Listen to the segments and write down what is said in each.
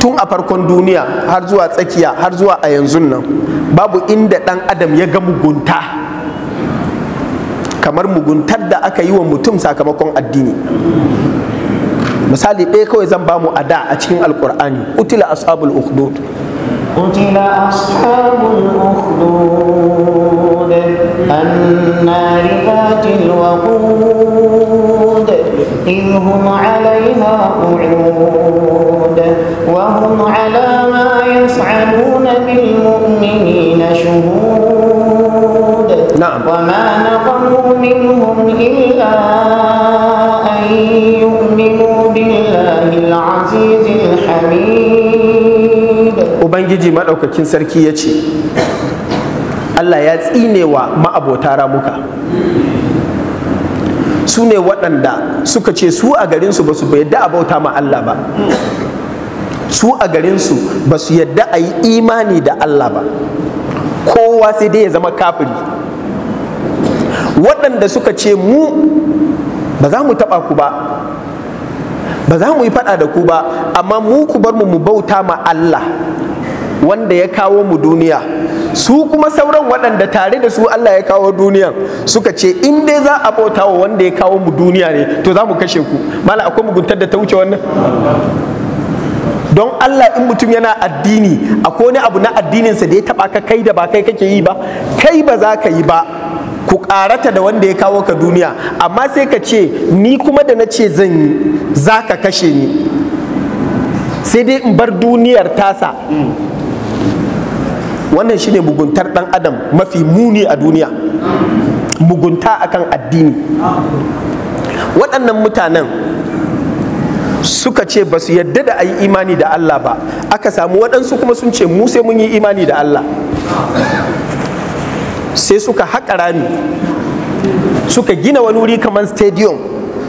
tun a farkon duniya har zuwa tsakiya har zuwa a yanzu nan babu inda ɗan adam ya ga mugunta kamar muguntar da aka yi wa mutum sakamakon addini. Misali ɗaya kawai zan bamu a da a cikin alkur'ani, utila ashabul ukhdud. قتل أصحاب الأخدود النار ذات الوقود إذ هم عليها قعود وهم على ما يفعلون بالمؤمنين شهود. نعم. وما نقموا منهم إلا أن يؤمنوا بالله العزيز الحميد. Ubangiji maɗaukakin sarki ya ce Allah ya tsinewa ma'abota ramuka, su ne waɗanda suka ce su a garinsu ba su yadda a bauta ma Allah ba, su a garinsu ba su yadda a yi imani da Allah ba, kowa sai dai ya zama kafiri. Waɗanda suka ce mu ba za mu taɓa ku ba, ba za mu yi faɗa da ku ba, amma mu ku bar mu bauta ma Allah wanda ya kawo mu duniya. Su kuma sauran waɗanda tare da su Allah ya kawo duniyan suka ce in dai za a bauta wa wanda ya kawo mu duniya ne to za mu kashe ku. Mala akwai muguntar da ta wuce wannan? Don Allah in mutum yana addini akwai wani abu na addininsa da ya taɓa ka kai da ba kai kake yi ba, kai ba za ka yi ba, ku karata da wanda ya kawo ka duniya, amma sai ka ce ni kuma da na ce zan yi za ka kashe ni, sai dai in bar duniyar tasa. Wannan shine muguntar ɗan adam mafi muni a duniya, mugunta akan addini. Waɗannan mutanen suka ce ba su yadda da a yi imani da Allah ba, aka samu waɗansu kuma sun ce mu sai mun yi imani da Allah. Sai suka haƙa rami, suka gina wani wuri kamar stadium,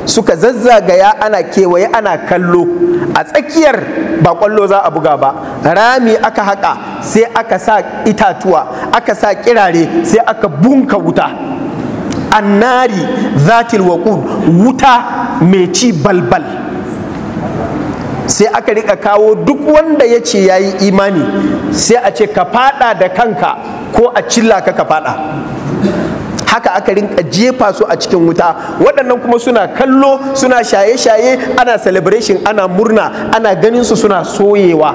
suka zazzagaya ana kewaye ana kallo, a tsakiyar ba ƙwallo za a buga ba, rami aka haƙa, sai aka sa itatuwa, aka sa kirare, sai aka bunka wuta, annari zatil waqud, wuta mai ci balbal. Sai aka rika kawo duk wanda ya ce ya yi imani, sai a ce ka fada da kanka ko a cilla ka fada. Haka aka rinka jefa su a cikin wuta, waɗannan kuma suna kallo, suna shaye-shaye, ana celebration, ana murna, ana ganin su suna soyewa.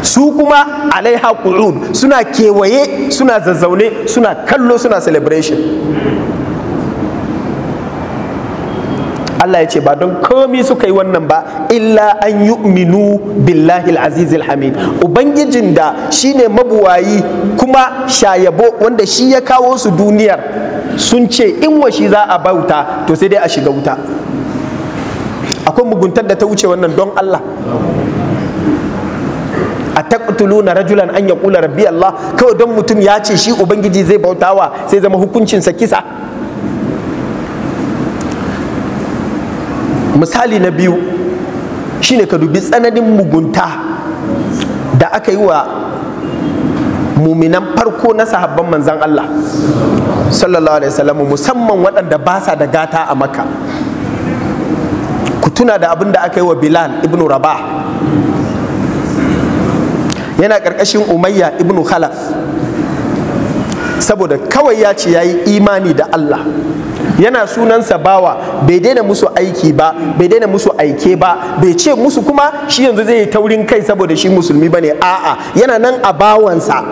Su kuma alaiha qu'ud, suna kewaye, suna zazzaune, suna kallo, suna celebration. Allah ya ce ba don komi suka yi wannan ba illa an yu'minu billahi al-aziz al-hamid, ubangijin da shine mabuwayi kuma shayabo wanda shi ya kawo su duniyar, sun ce in washi za a bauta to sai dai a shiga wuta. Akwai muguntar da ta wuce wannan don Allah? A taqtuluna rajulan an yaqula rabbi Allah, kawai don mutum ya ce shi ubangiji zai bautawa sai zama hukuncinsa kisa? Misali na biyu shine ka dubi tsananin mugunta da aka yi wa muminan farko na sahabban manzan Allah sallallahu alaihi wasallam, musamman waɗanda ba sa da gata a Makka. Ku tuna da abin da aka yi wa Bilal ibn Rabah, yana ƙarƙashin Umayya ibn Khalaf, saboda kawai ya ce ya yi imani da Allah, yana sunansa bawa, bai daina musu aiki ba, bai daina musu aike ba, bai ce musu kuma shi yanzu zai yi taurin kai saboda shi musulmi bane, a'a yana nan a bawansa,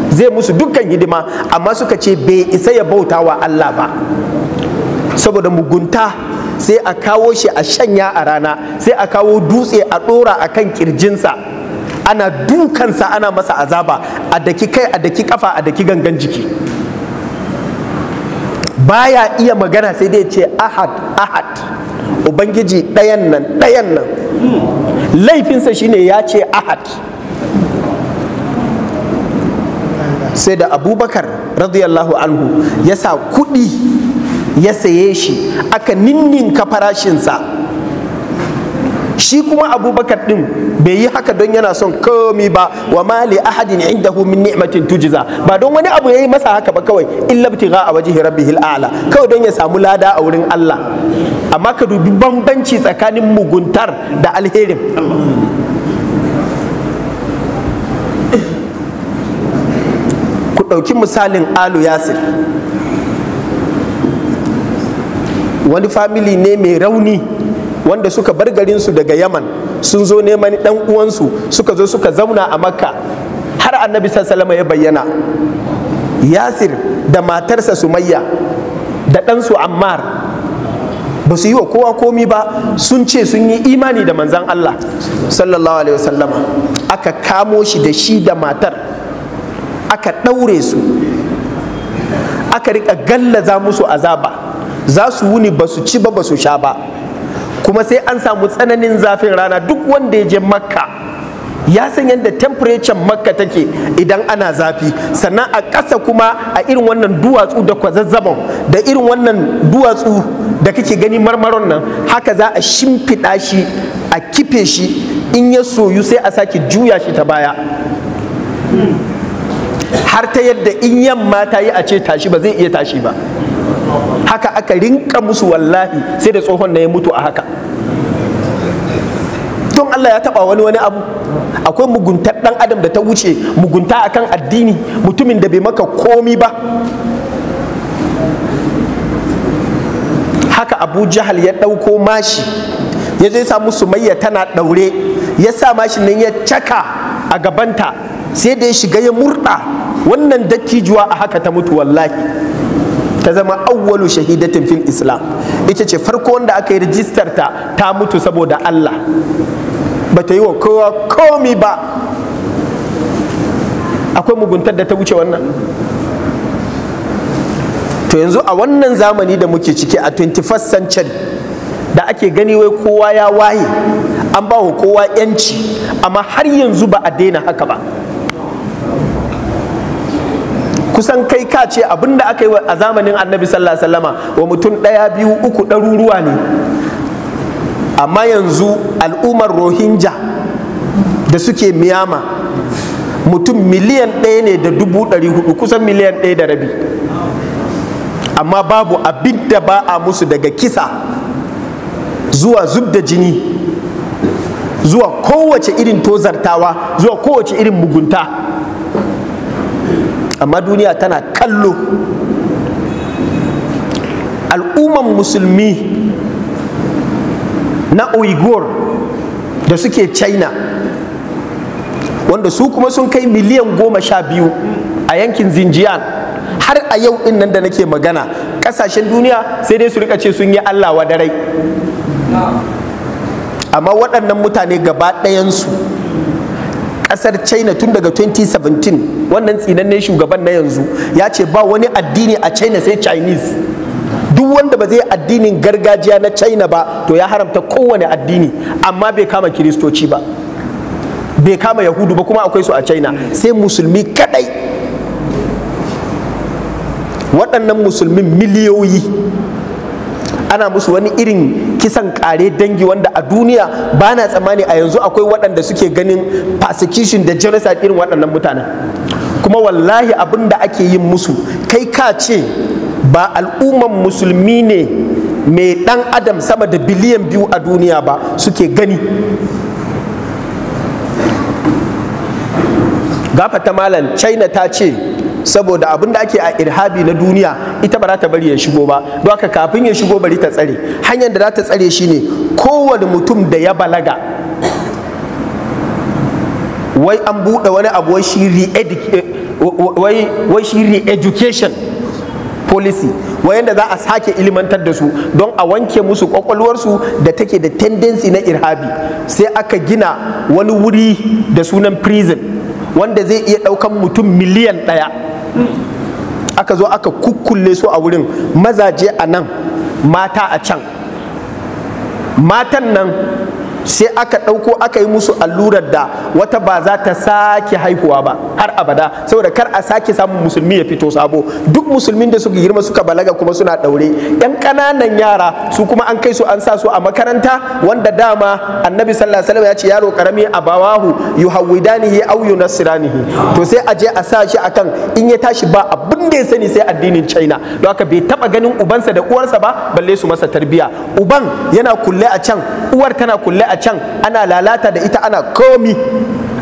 zai musu dukkan hidima, amma suka ce bai isa ya bauta wa Allah ba. Saboda mugunta sai a kawo shi a shanya a rana, sai a kawo dutse a ɗora a kan kirjinsa, ana dukansa, ana masa azaba, a daki kai, a daki kafa, a daki gangan jiki. Baya iya magana sai dai ce ahad ahad, ubangiji ɗayan nan ɗayan nan. Laifinsa shine ya ce ahad. Sai da Abubakar radiyallahu anhu ya sa kuɗi ya saye shi, aka ninninka farashinsa, shi kuma abubakar din bai yi haka don yana son komi ba, wa ma li ahadin indahu min ni'matin tujza, ba don wani abu yayi masa haka ba kawai illa ibtigha a wajhi rabbihil a'la, kawai don ya samu lada a wurin Allah. Amma ka dubi bambanci tsakanin muguntar da alherin. Ku ɗauki misalin Alu Yasir, wani famili ne mai rauni wanda suka bar garinsu daga Yaman, sun zo neman ɗan uwansu, suka zo suka zauna a Makka har Annabi sallallahu alaihi ya bayyana. Yasir da matarsa Sumayya da ɗansu Ammar ba su yi wa kowa komi ba, sun ce sun yi imani da manzan Allah sallallahu alaihi wasallama. Aka kamo shi da shi da matar, aka ɗaure su, aka rika gallaza musu azaba, za su wuni ba su ci ba ba su sha ba, kuma sai an samu tsananin zafin rana. Duk wanda ya je Makka ya san yadda temperature Makka take idan ana zafi, sannan a ƙasa kuma a irin wannan duwatsu da kwazazzabon da irin wannan duwatsu da kake gani marmaron nan, haka za a shimfiɗa shi a kife shi, in ya soyu sai a sake juya shi ta baya, har ta yadda in yamma ta yi a ce tashi ba zai iya tashi ba. Haka aka rinka musu, wallahi sai da tsohon na ya mutu a haka. Don Allah ya taba wani abu? Akwai muguntar dan adam da ta wuce mugunta akan addini, mutumin da bai maka komi ba. Haka Abu Jahal ya ɗauko mashi, ya zai samu Sumayya tana ɗaure, ya sa mashi nan ya caka a gabanta, sai da ya shiga ya murɗa. Wannan dattijuwa a haka ta mutu, wallahi ta zama awwalu shahidatin fil Islam. Ita ce farko wanda aka yi rijistar ta mutu saboda Allah, ba ta yi wa kowa komi ba. Akwai muguntar da ta wuce wannan? To yanzu a wannan zamani da muke ciki a 21st century, da ake gani wai kowa ya waye, an ba wa kowa yanci, amma har yanzu ba a daina haka ba. Kusan kai ka ce abinda aka yi a zamanin Annabi sallallahu alaihi wasallama wa mutum ɗaya, biyu, uku, ɗaruruwa ne. Amma yanzu al'ummar Rohingya da suke Myanmar mutum miliyan 1.400,000, kusan miliyan 1.5. Amma babu abin da ba a musu, daga kisa zuwa zub da jini, zuwa kowace irin tozartawa, zuwa kowace irin mugunta. Amma duniya tana kallo. Al'umman musulmi na Uyghur da suke China, wanda su kuma sun kai miliyan 12 a yankin Xinjiang, har a yau din nan da nake magana, kasashen duniya sai dai su rika ce sun yi Allah wadarai. Amma waɗannan mutane gaba ɗayansu, ƙasar China tun daga 2017, wannan tsinannen shugaban na yanzu ya ce ba wani addini a China sai Chinese. Duk wanda ba zai addinin gargajiya na China ba to ya haramta kowane addini, amma bai kama Kiristoci ba, bai kama Yahudu ba, kuma akwai su a China, sai musulmi kadai. Waɗannan musulmin miliyoyi ana musu wani irin kisan kare dangi wanda a duniya ba na tsammani a yanzu akwai waɗanda suke ganin persecution da genocide irin waɗannan mutanen. Kuma wallahi abin da ake yin musu, kai ka ce ba al'umman musulmi ne mai ɗan adam sama da biliyan 2 a duniya ba suke gani. Gafata malam, China ta ce saboda abin da ake a irhabi na duniya, ita ba za ta bari ya shigo ba, don haka kafin ya shigo bari ta tsare. Hanyar da za ta tsare shi ne kowane mutum da ya balaga, wai an buɗe wani abu wai shi re-education policy, wai yadda za a sake ilimantar da su don a wanke musu kwakwalwarsu da take da tendency na irhabi. Sai aka gina wani wuri da sunan prison wanda zai iya ɗaukan mutum miliyan 1. Aka zo aka kukkulle su a wurin, mazaje a nan, mata a can. Matan nan sai aka ɗauko aka yi musu allurar da wata ba za ta sake haihuwa ba har abada, saboda kar a sake samun musulmi ya fito sabo. Duk musulmin da suka girma suka balaga kuma suna ɗaure, yan ƙananan yara su kuma an kai su an sa su a makaranta wanda dama annabi sallallahu alaihi wasallam ya ce yaro karami abawahu yuhawidanihi aw yunassiranihi, to sai a je a sa shi akan in ya tashi ba abin da ya sani sai addinin China, don haka bai taba ganin ubansa da uwarsa ba balle su masa tarbiya. Uban yana kulle a can, uwar tana kulle a can, ana lalata da ita ana komi,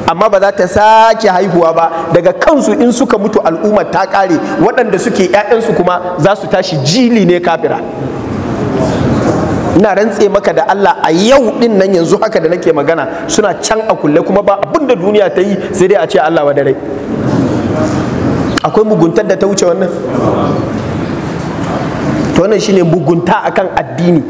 amma ba za ta sake haihuwa ba. Daga kansu in suka mutu al'ummar ta kare, waɗanda suke 'ya'yansu kuma za su tashi jili ne kafira. Ina rantse maka da Allah a yau din nan yanzu haka da nake magana suna can a kulle, kuma ba abin da duniya ta yi sai dai a ce Allah wa dare. Akwai muguntar da ta wuce wannan? To wannan shine mugunta akan addini.